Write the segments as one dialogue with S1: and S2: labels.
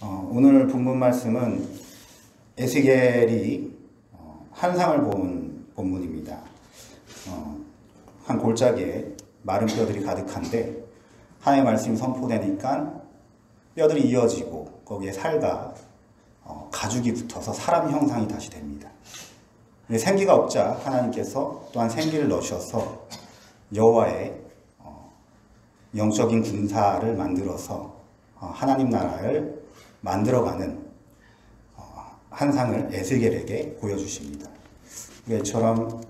S1: 오늘 본문 말씀은 에스겔이 환상을 본 본문입니다. 한 골짜기에 마른 뼈들이 가득한데 하나님의 말씀이 선포되니까 뼈들이 이어지고 거기에 살과 가죽이 붙어서 사람 형상이 다시 됩니다. 생기가 없자 하나님께서 또한 생기를 넣으셔서 여호와의 영적인 군사를 만들어서 하나님 나라를 만들어가는 환상을 에스겔에게 보여주십니다. 이처럼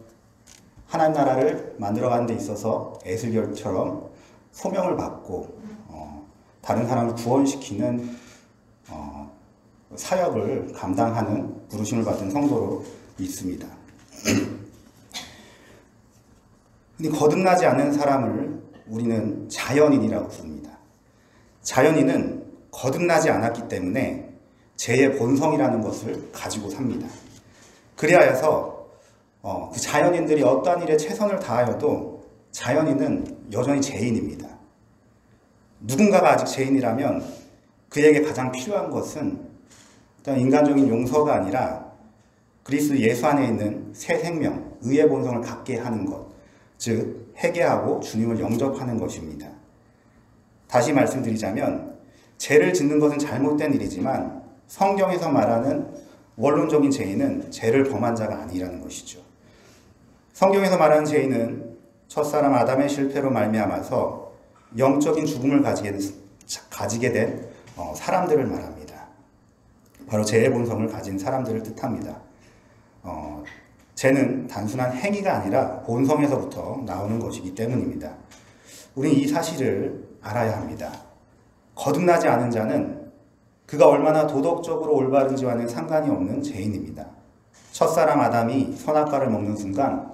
S1: 하나님 나라를 만들어가는 데 있어서 에스겔처럼 소명을 받고 다른 사람을 구원시키는 사역을 감당하는 부르심을 받은 성도로 있습니다. 근데 거듭나지 않는 사람을 우리는 자연인이라고 부릅니다. 자연인은 거듭나지 않았기 때문에 죄의 본성이라는 것을 가지고 삽니다. 그리하여서 그 자연인들이 어떠한 일에 최선을 다하여도 자연인은 여전히 죄인입니다. 누군가가 아직 죄인이라면 그에게 가장 필요한 것은 인간적인 용서가 아니라 그리스도 예수 안에 있는 새 생명, 의의 본성을 갖게 하는 것, 즉 회개하고 주님을 영접하는 것입니다. 다시 말씀드리자면 죄를 짓는 것은 잘못된 일이지만 성경에서 말하는 원론적인 죄인은 죄를 범한 자가 아니라는 것이죠. 성경에서 말하는 죄인은 첫사람 아담의 실패로 말미암아서 영적인 죽음을 가지게 된 사람들을 말합니다. 바로 죄의 본성을 가진 사람들을 뜻합니다. 죄는 단순한 행위가 아니라 본성에서부터 나오는 것이기 때문입니다. 우리는 이 사실을 알아야 합니다. 거듭나지 않은 자는 그가 얼마나 도덕적으로 올바른지와는 상관이 없는 죄인입니다. 첫사람 아담이 선악과를 먹는 순간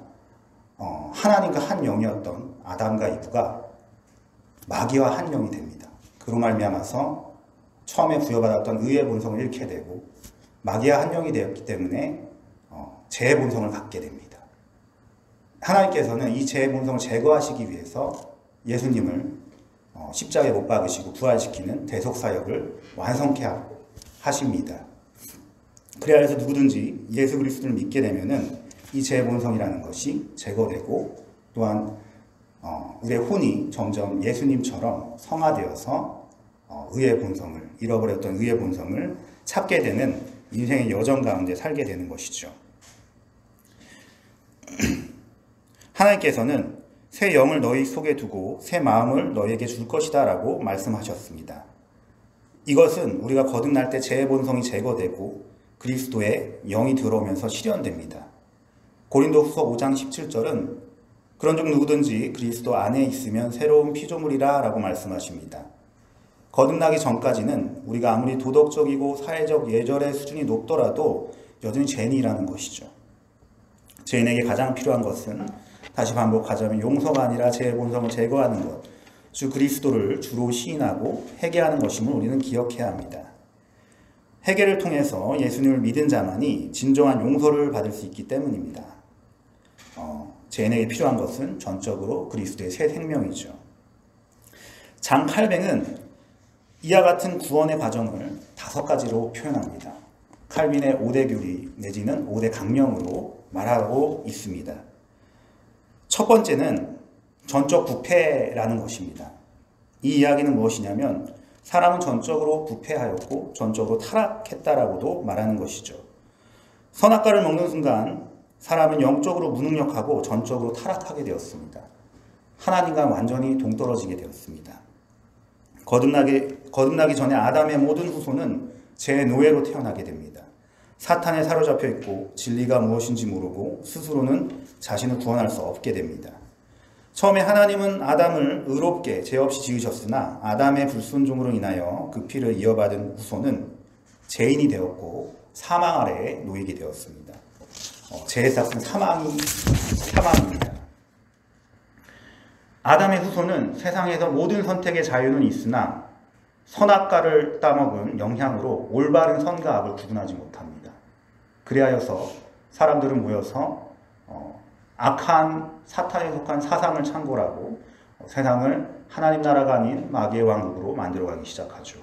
S1: 하나님과 한 영이었던 아담과 이브가 마귀와 한 영이 됩니다. 그로 말미암아서 처음에 부여받았던 의의 본성을 잃게 되고 마귀와 한 영이 되었기 때문에 죄의 본성을 갖게 됩니다. 하나님께서는 이 죄의 본성을 제거하시기 위해서 예수님을 십자가에 못 박으시고 부활시키는 대속사역을 완성케 하십니다. 그래야 해서 누구든지 예수 그리스도를 믿게 되면은 이 죄의 본성이라는 것이 제거되고 또한 우리의 혼이 점점 예수님처럼 성화되어서 의의 본성을 잃어버렸던 의의 본성을 찾게 되는 인생의 여정 가운데 살게 되는 것이죠. 하나님께서는 새 영을 너희 속에 두고 새 마음을 너희에게 줄 것이다 라고 말씀하셨습니다. 이것은 우리가 거듭날 때 죄의 본성이 제거되고 그리스도의 영이 들어오면서 실현됩니다. 고린도후서 5장 17절은 그런즉 누구든지 그리스도 안에 있으면 새로운 피조물이라 라고 말씀하십니다. 거듭나기 전까지는 우리가 아무리 도덕적이고 사회적 예절의 수준이 높더라도 여전히 죄인이라는 것이죠. 죄인에게 가장 필요한 것은 다시 반복하자면 용서가 아니라 죄의 본성을 제거하는 것, 주 그리스도를 주로 시인하고 회개하는 것임을 우리는 기억해야 합니다. 회개를 통해서 예수님을 믿은 자만이 진정한 용서를 받을 수 있기 때문입니다. 죄인에게 필요한 것은 전적으로 그리스도의 새 생명이죠. 장 칼뱅은 이와 같은 구원의 과정을 5가지로 표현합니다. 칼빈의 5대 교리 내지는 5대 강령으로 말하고 있습니다. 첫 번째는 전적 부패라는 것입니다. 이 이야기는 무엇이냐면 사람은 전적으로 부패하였고 전적으로 타락했다라고도 말하는 것이죠. 선악과를 먹는 순간 사람은 영적으로 무능력하고 전적으로 타락하게 되었습니다. 하나님과 완전히 동떨어지게 되었습니다. 거듭나기 전에 아담의 모든 후손은 죄의 노예로 태어나게 됩니다. 사탄에 사로잡혀 있고 진리가 무엇인지 모르고 스스로는 자신을 구원할 수 없게 됩니다. 처음에 하나님은 아담을 의롭게 죄 없이 지으셨으나 아담의 불순종으로 인하여 그 피를 이어받은 후손은 죄인이 되었고 사망 아래에 놓이게 되었습니다. 죄의 삭은 사망입니다. 아담의 후손은 세상에서 모든 선택의 자유는 있으나 선악과를 따먹은 영향으로 올바른 선과 악을 구분하지 못합니다. 그리하여서 사람들은 모여서 악한 사탄에 속한 사상을 창궐하고 세상을 하나님 나라가 아닌 마귀의 왕국으로 만들어가기 시작하죠.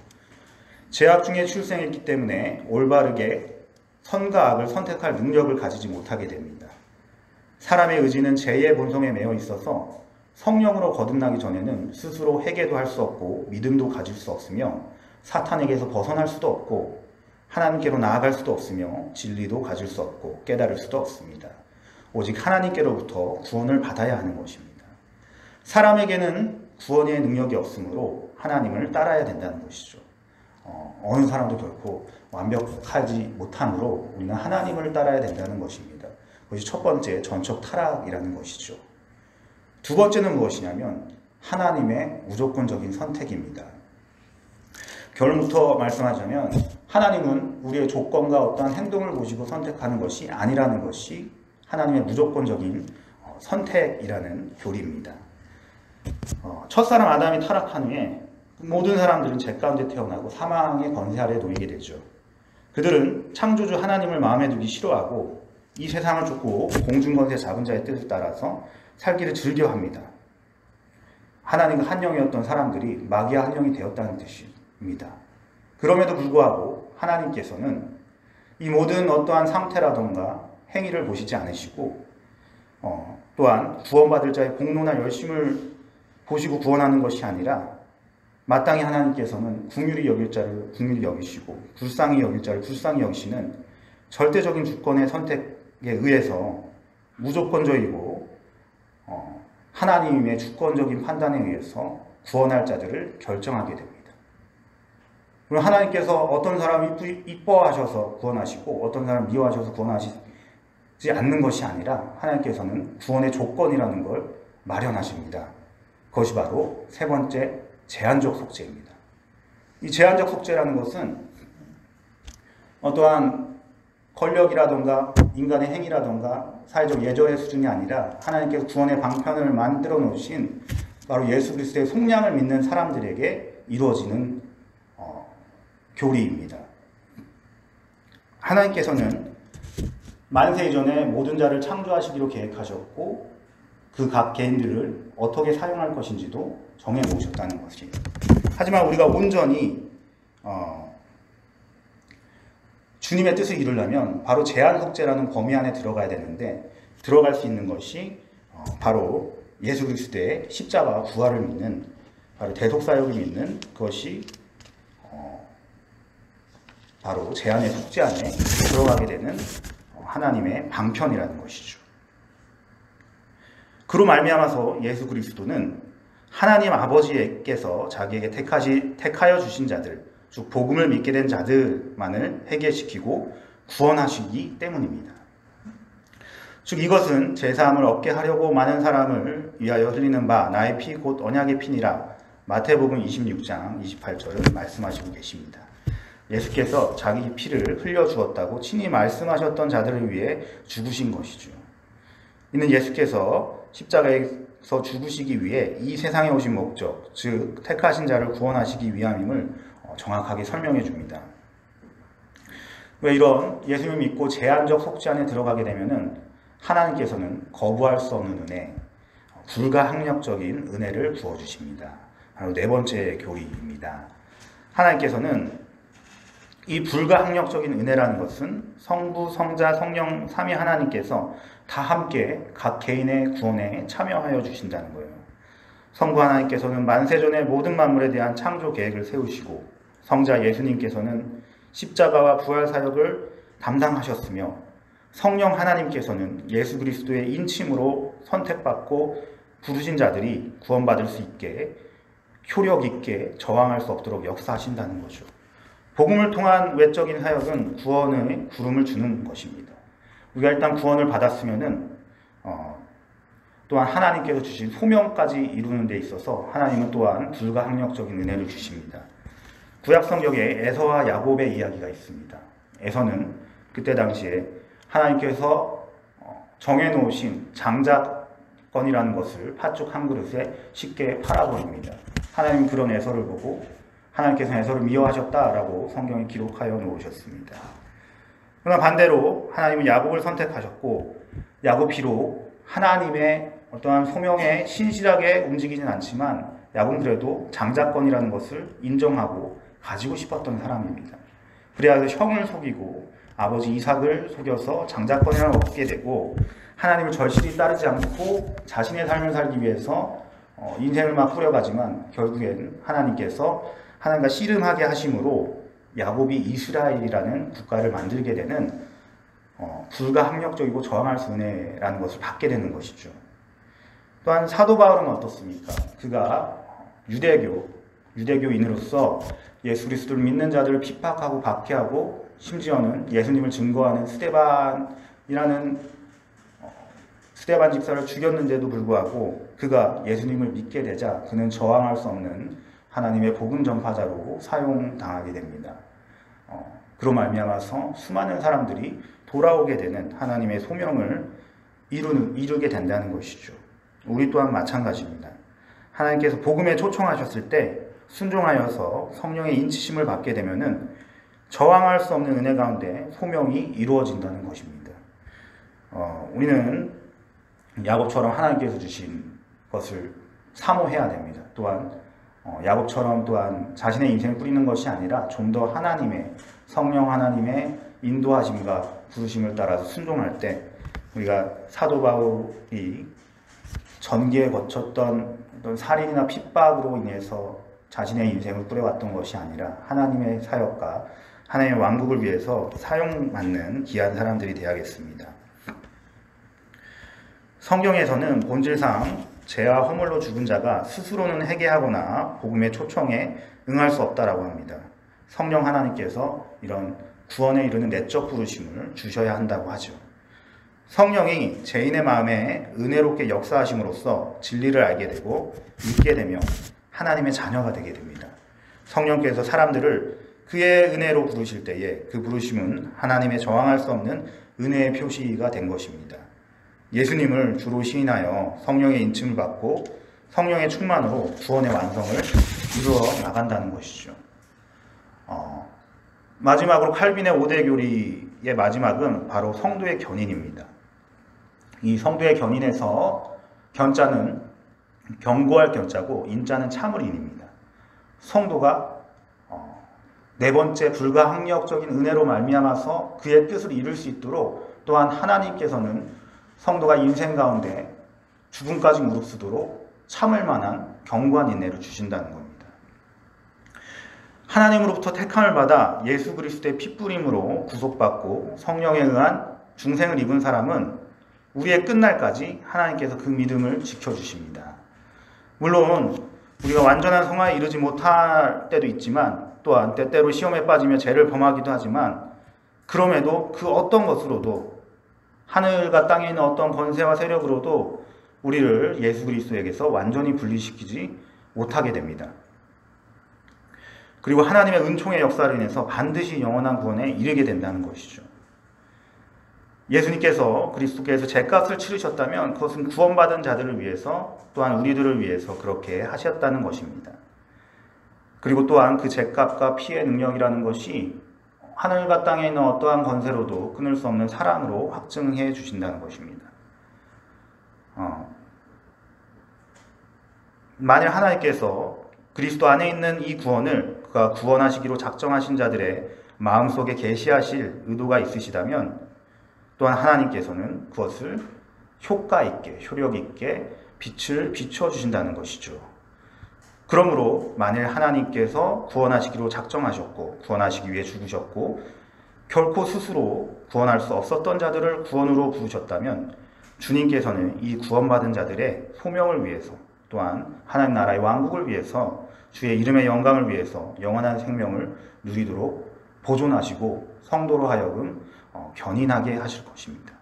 S1: 죄악 중에 출생했기 때문에 올바르게 선과 악을 선택할 능력을 가지지 못하게 됩니다. 사람의 의지는 죄의 본성에 매여 있어서 성령으로 거듭나기 전에는 스스로 회개도 할 수 없고 믿음도 가질 수 없으며 사탄에게서 벗어날 수도 없고 하나님께로 나아갈 수도 없으며 진리도 가질 수 없고 깨달을 수도 없습니다. 오직 하나님께로부터 구원을 받아야 하는 것입니다. 사람에게는 구원의 능력이 없으므로 하나님을 따라야 된다는 것이죠. 어느 사람도 결코 완벽하지 못하므로 우리는 하나님을 따라야 된다는 것입니다. 그것이 첫 번째 전적 타락이라는 것이죠. 두 번째는 무엇이냐면 하나님의 무조건적인 선택입니다. 결론부터 말씀하자면 하나님은 우리의 조건과 어떠한 행동을 보시고 선택하는 것이 아니라는 것이 하나님의 무조건적인 선택이라는 교리입니다. 첫사람 아담이 타락한 후에 모든 사람들은 죄 가운데 태어나고 사망의 권세 아래 놓이게 되죠. 그들은 창조주 하나님을 마음에 두기 싫어하고 이 세상을 쫓고 공중권세 잡은 자의 뜻을 따라서 살기를 즐겨합니다. 하나님과 한영이었던 사람들이 마귀와 한영이 되었다는 뜻입니다. 그럼에도 불구하고 하나님께서는 이 모든 어떠한 상태라던가 행위를 보시지 않으시고 또한 구원받을 자의 공로나 열심을 보시고 구원하는 것이 아니라 마땅히 하나님께서는 긍휼히 여길 자를 긍휼히 여기시고 불쌍히 여길 자를 불쌍히 여기시는 절대적인 주권의 선택에 의해서 무조건적이고 하나님의 주권적인 판단에 의해서 구원할 자들을 결정하게 됩니다. 그럼 하나님께서 어떤 사람 이뻐하셔서 구원하시고 어떤 사람 미워하셔서 구원하시지 않는 것이 아니라 하나님께서는 구원의 조건이라는 걸 마련하십니다. 그것이 바로 세 번째 제한적 속죄입니다. 이 제한적 속죄라는 것은 어떠한 권력이라던가 인간의 행위라던가 사회적 예절의 수준이 아니라 하나님께서 구원의 방편을 만들어 놓으신 바로 예수 그리스도의 속량을 믿는 사람들에게 이루어지는 교리입니다. 하나님께서는 만세 이전에 모든 자를 창조하시기로 계획하셨고 그 각 개인들을 어떻게 사용할 것인지도 정해 놓으셨다는 것이에요. 하지만 우리가 온전히 주님의 뜻을 이루려면 바로 제한 속죄라는 범위 안에 들어가야 되는데 들어갈 수 있는 것이 바로 예수 그리스도의 십자가와 부활을 믿는 바로 대속사역을 믿는 그것이 바로 제한의 속죄 안에 들어가게 되는 하나님의 방편이라는 것이죠. 그로 말미암아서 예수 그리스도는 하나님 아버지께서 자기에게 택하여 주신 자들, 즉 복음을 믿게 된 자들만을 회개시키고 구원하시기 때문입니다. 즉 이것은 제사함을 얻게 하려고 많은 사람을 위하여 흘리는 바 나의 피 곧 언약의 피니라 마태복음 26장 28절을 말씀하시고 계십니다. 예수께서 자기 피를 흘려주었다고 친히 말씀하셨던 자들을 위해 죽으신 것이죠. 이는 예수께서 십자가에서 죽으시기 위해 이 세상에 오신 목적, 즉 택하신 자를 구원하시기 위함임을 정확하게 설명해 줍니다. 왜 이런 예수님을 믿고 제한적 속죄 안에 들어가게 되면은 하나님께서는 거부할 수 없는 은혜, 불가항력적인 은혜를 부어주십니다. 바로 네 번째 교리입니다. 하나님께서는 이 불가항력적인 은혜라는 것은 성부, 성자, 성령 삼위 하나님께서 다 함께 각 개인의 구원에 참여하여 주신다는 거예요. 성부 하나님께서는 만세전에 모든 만물에 대한 창조 계획을 세우시고 성자 예수님께서는 십자가와 부활 사역을 담당하셨으며 성령 하나님께서는 예수 그리스도의 인침으로 선택받고 부르신 자들이 구원받을 수 있게 효력 있게 저항할 수 없도록 역사하신다는 거죠. 복음을 통한 외적인 사역은 구원의 구름을 주는 것입니다. 우리가 일단 구원을 받았으면은 또한 하나님께서 주신 소명까지 이루는 데 있어서 하나님은 또한 불가항력적인 은혜를 주십니다. 구약 성경에 에서와 야곱의 이야기가 있습니다. 에서는 그때 당시에 하나님께서 정해놓으신 장자권이라는 것을 팥죽 한 그릇에 쉽게 팔아버립니다. 하나님은 그런 에서를 보고 하나님께서 에서를 미워하셨다라고 성경에 기록하여 놓으셨습니다. 그러나 반대로 하나님은 야곱을 선택하셨고 야곱 비록 하나님의 어떠한 소명에 신실하게 움직이진 않지만 야곱은 그래도 장자권이라는 것을 인정하고 가지고 싶었던 사람입니다. 그래야 형을 속이고 아버지 이삭을 속여서 장자권을 얻게 되고 하나님을 절실히 따르지 않고 자신의 삶을 살기 위해서 인생을 막 꾸려가지만 결국엔 하나님께서 하나님과 씨름하게 하심으로 야곱이 이스라엘이라는 국가를 만들게 되는 불가항력적이고 저항할 수 은혜라는 것을 받게 되는 것이죠. 또한 사도 바울은 어떻습니까? 그가 유대교인으로서 예수 그리스도를 믿는 자들을 핍박하고 박해하고 심지어는 예수님을 증거하는 스데반 집사를 죽였는데도 불구하고 그가 예수님을 믿게 되자 그는 저항할 수 없는 하나님의 복음 전파자로 사용당하게 됩니다. 그로 말미암아서 수많은 사람들이 돌아오게 되는 하나님의 소명을 이루게 된다는 것이죠. 우리 또한 마찬가지입니다. 하나님께서 복음에 초청하셨을 때 순종하여서 성령의 인치심을 받게 되면은 저항할 수 없는 은혜 가운데 소명이 이루어진다는 것입니다. 우리는 야곱처럼 하나님께서 주신 것을 사모해야 됩니다. 또한 야곱처럼 또한 자신의 인생을 꾸리는 것이 아니라 좀 더 성령 하나님의 인도하심과 부르심을 따라서 순종할 때 우리가 사도 바울이 전기에 거쳤던 어떤 살인이나 핍박으로 인해서 자신의 인생을 꾸려왔던 것이 아니라 하나님의 사역과 하나님의 왕국을 위해서 사용받는 귀한 사람들이 되어야겠습니다. 성경에서는 본질상 죄와 허물로 죽은 자가 스스로는 회개하거나 복음의 초청에 응할 수 없다라고 합니다. 성령 하나님께서 이런 구원에 이르는 내적 부르심을 주셔야 한다고 하죠. 성령이 죄인의 마음에 은혜롭게 역사하심으로써 진리를 알게 되고 믿게 되며 하나님의 자녀가 되게 됩니다. 성령께서 사람들을 그의 은혜로 부르실 때에 그 부르심은 하나님의 저항할 수 없는 은혜의 표시가 된 것입니다. 예수님을 주로 시인하여 성령의 인침을 받고 성령의 충만으로 구원의 완성을 이루어 나간다는 것이죠. 마지막으로 칼빈의 5대 교리의 마지막은 바로 성도의 견인입니다. 이 성도의 견인에서 견자는 견고할 견자고 인자는 참을 인입니다. 성도가 네 번째 불가항력적인 은혜로 말미암아서 그의 뜻을 이룰 수 있도록 또한 하나님께서는 성도가 인생 가운데 죽음까지 무릅쓰도록 참을 만한 견고한 인내를 주신다는 겁니다. 하나님으로부터 택함을 받아 예수 그리스도의 핏부림으로 구속받고 성령에 의한 중생을 입은 사람은 우리의 끝날까지 하나님께서 그 믿음을 지켜주십니다. 물론 우리가 완전한 성화에 이르지 못할 때도 있지만 또한 때때로 시험에 빠지며 죄를 범하기도 하지만 그럼에도 그 어떤 것으로도 하늘과 땅에 있는 어떤 권세와 세력으로도 우리를 예수 그리스도에게서 완전히 분리시키지 못하게 됩니다. 그리고 하나님의 은총의 역사로 인해서 반드시 영원한 구원에 이르게 된다는 것이죠. 예수님께서 그리스도께서 죄값을 치르셨다면 그것은 구원받은 자들을 위해서 또한 우리들을 위해서 그렇게 하셨다는 것입니다. 그리고 또한 그 죄값과 피의 능력이라는 것이 하늘과 땅에 있는 어떠한 권세로도 끊을 수 없는 사랑으로 확증해 주신다는 것입니다. 만일 하나님께서 그리스도 안에 있는 이 구원을 그가 구원하시기로 작정하신 자들의 마음속에 계시하실 의도가 있으시다면 또한 하나님께서는 그것을 효과 있게, 효력 있게 빛을 비춰주신다는 것이죠. 그러므로 만일 하나님께서 구원하시기로 작정하셨고 구원하시기 위해 죽으셨고 결코 스스로 구원할 수 없었던 자들을 구원으로 부르셨다면 주님께서는 이 구원받은 자들의 소명을 위해서 또한 하나님 나라의 왕국을 위해서 주의 이름의 영광을 위해서 영원한 생명을 누리도록 보존하시고 성도로 하여금 견인하게 하실 것입니다.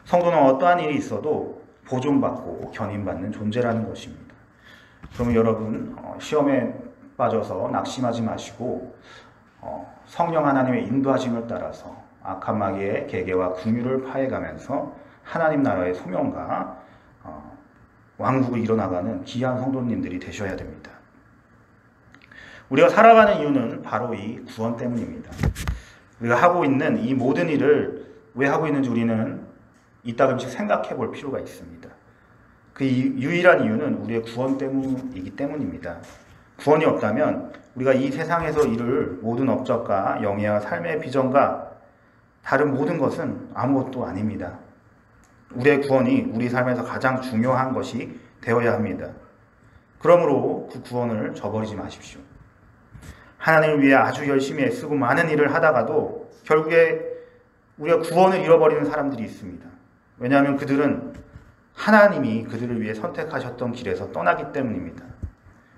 S1: 성도는 어떠한 일이 있어도 보존받고 견인받는 존재라는 것입니다. 그러면 여러분 시험에 빠져서 낙심하지 마시고 성령 하나님의 인도하심을 따라서 악한 마귀의 계계와 궁유를 파해가면서 하나님 나라의 소명과 왕국을 이뤄나가는 귀한 성도님들이 되셔야 됩니다. 우리가 살아가는 이유는 바로 이 구원 때문입니다. 우리가 하고 있는 이 모든 일을 왜 하고 있는지 우리는 이따금씩 생각해 볼 필요가 있습니다. 그 유일한 이유는 우리의 구원 때문이기 때문입니다. 구원이 없다면 우리가 이 세상에서 이룰 모든 업적과 영예와 삶의 비전과 다른 모든 것은 아무것도 아닙니다. 우리의 구원이 우리 삶에서 가장 중요한 것이 되어야 합니다. 그러므로 그 구원을 저버리지 마십시오. 하나님을 위해 아주 열심히 애쓰고 많은 일을 하다가도 결국에 우리가 구원을 잃어버리는 사람들이 있습니다. 왜냐하면 그들은 하나님이 그들을 위해 선택하셨던 길에서 떠나기 때문입니다.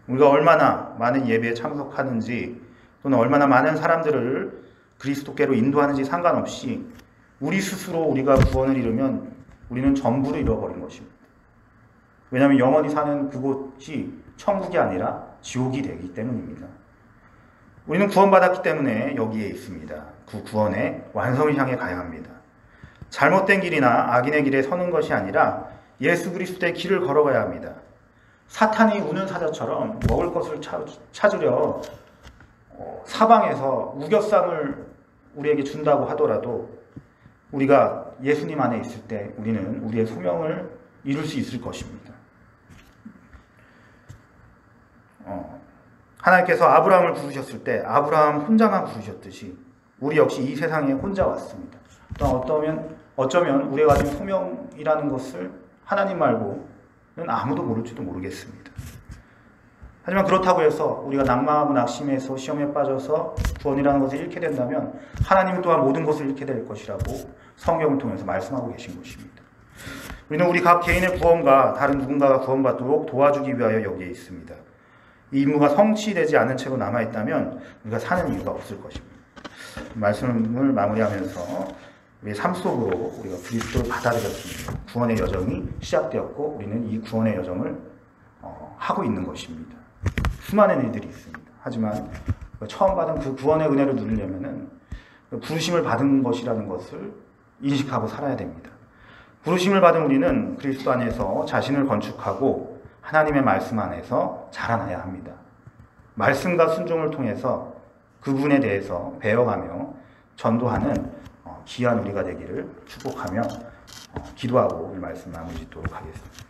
S1: 우리가 얼마나 많은 예배에 참석하는지 또는 얼마나 많은 사람들을 그리스도께로 인도하는지 상관없이 우리 스스로 우리가 구원을 잃으면 우리는 전부를 잃어버린 것입니다. 왜냐하면 영원히 사는 그곳이 천국이 아니라 지옥이 되기 때문입니다. 우리는 구원받았기 때문에 여기에 있습니다. 그 구원의 완성을 향해 가야 합니다. 잘못된 길이나 악인의 길에 서는 것이 아니라 예수 그리스도의 길을 걸어가야 합니다. 사탄이 우는 사자처럼 먹을 것을 찾으려 사방에서 우겨쌈을 우리에게 준다고 하더라도 우리가 예수님 안에 있을 때 우리는 우리의 소명을 이룰 수 있을 것입니다. 하나님께서 아브라함을 부르셨을 때 아브라함 혼자만 부르셨듯이 우리 역시 이 세상에 혼자 왔습니다. 어쩌면 우리가 가진 소명이라는 것을 하나님 말고는 아무도 모를지도 모르겠습니다. 하지만 그렇다고 해서 우리가 낙망하고 낙심해서 시험에 빠져서 구원이라는 것을 잃게 된다면 하나님은 또한 모든 것을 잃게 될 것이라고 성경을 통해서 말씀하고 계신 것입니다. 우리는 우리 각 개인의 구원과 다른 누군가가 구원받도록 도와주기 위하여 여기에 있습니다. 이 임무가 성취되지 않은 채로 남아있다면 우리가 사는 이유가 없을 것입니다. 말씀을 마무리하면서 우리의 삶 속으로 우리가 그리스도를 받아들였습니다. 구원의 여정이 시작되었고 우리는 이 구원의 여정을 하고 있는 것입니다. 수많은 일들이 있습니다. 하지만 처음 받은 그 구원의 은혜를 누리려면 부르심을 받은 것이라는 것을 인식하고 살아야 됩니다. 부르심을 받은 우리는 그리스도 안에서 자신을 건축하고 하나님의 말씀 안에서 자라나야 합니다. 말씀과 순종을 통해서 그분에 대해서 배워가며 전도하는 귀한 우리가 되기를 축복하며 기도하고 오늘 말씀 마무리 짓도록 하겠습니다.